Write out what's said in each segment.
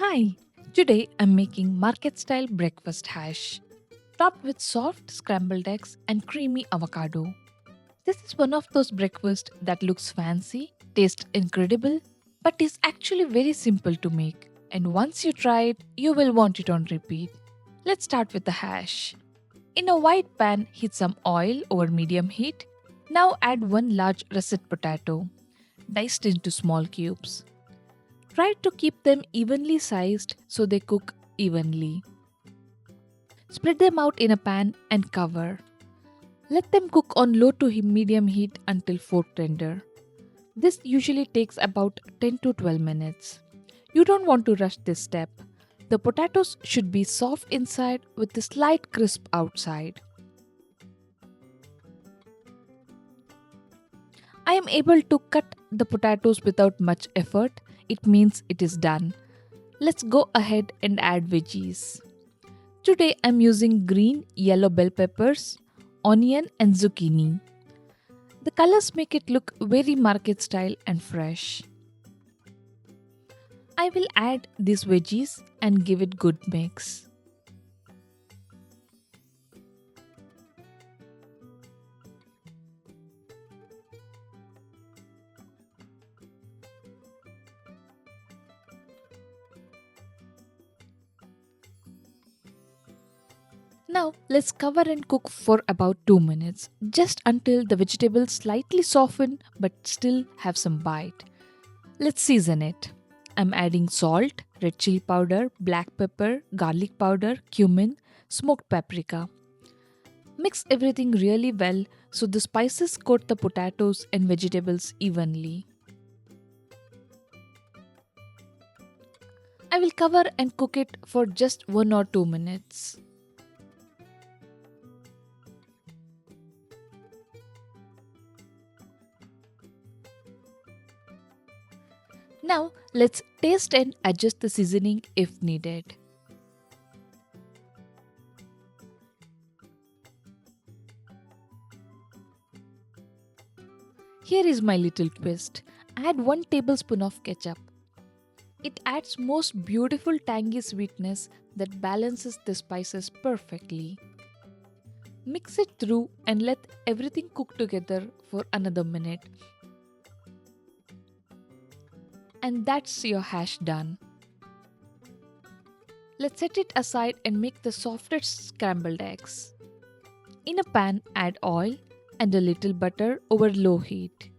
Hi, today I'm making market style breakfast hash, topped with soft scrambled eggs and creamy avocado. This is one of those breakfasts that looks fancy, tastes incredible, but is actually very simple to make. And once you try it, you will want it on repeat. Let's start with the hash. In a wide pan, heat some oil over medium heat. Now add one large russet potato, diced into small cubes. Try to keep them evenly sized so they cook evenly. Spread them out in a pan and cover. Let them cook on low to medium heat until fork tender. This usually takes about 10 to 12 minutes. You don't want to rush this step. The potatoes should be soft inside with a slight crisp outside. I am able to cut the potatoes without much effort. It means it is done. Let's go ahead and add veggies. Today I'm using green, yellow bell peppers, onion and zucchini. The colors make it look very market style and fresh. I will add these veggies and give it good mix. Now let's cover and cook for about 2 minutes, just until the vegetables slightly soften but still have some bite. Let's season it. I'm adding salt, red chili powder, black pepper, garlic powder, cumin, smoked paprika. Mix everything really well so the spices coat the potatoes and vegetables evenly. I will cover and cook it for just 1 or 2 minutes. Now let's taste and adjust the seasoning if needed. Here is my little twist. Add 1 tablespoon of ketchup. It adds most beautiful tangy sweetness that balances the spices perfectly. Mix it through and let everything cook together for another minute. And that's your hash done. Let's set it aside and make the softest scrambled eggs. In a pan, add oil and a little butter over low heat.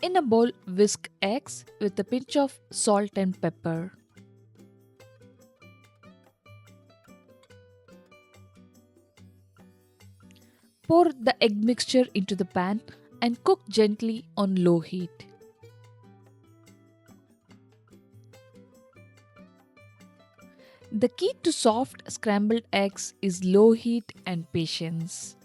In a bowl, whisk eggs with a pinch of salt and pepper. Pour the egg mixture into the pan and cook gently on low heat. The key to soft scrambled eggs is low heat and patience.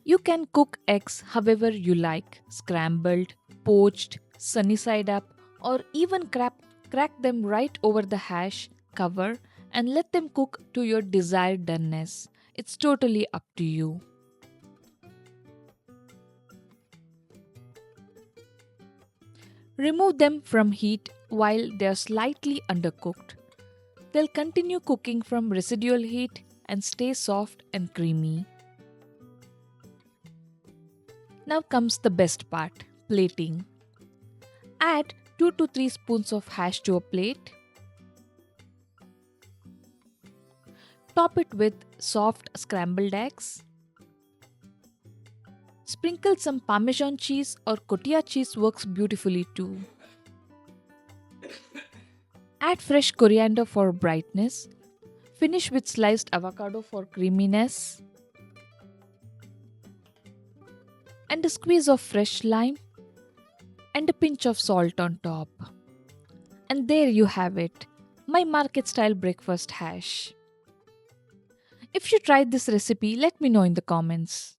You can cook eggs however you like, scrambled, poached, sunny side up, or even crack them right over the hash, cover, and let them cook to your desired doneness. It's totally up to you. Remove them from heat while they are slightly undercooked. They'll continue cooking from residual heat and stay soft and creamy. Now comes the best part, plating. Add 2 to 3 spoons of hash to a plate. Top it with soft scrambled eggs. Sprinkle some Parmesan cheese or cotija cheese works beautifully too. Add fresh coriander for brightness. Finish with sliced avocado for creaminess. And a squeeze of fresh lime and a pinch of salt on top. And there you have it, my market style breakfast hash. If you tried this recipe, let me know in the comments.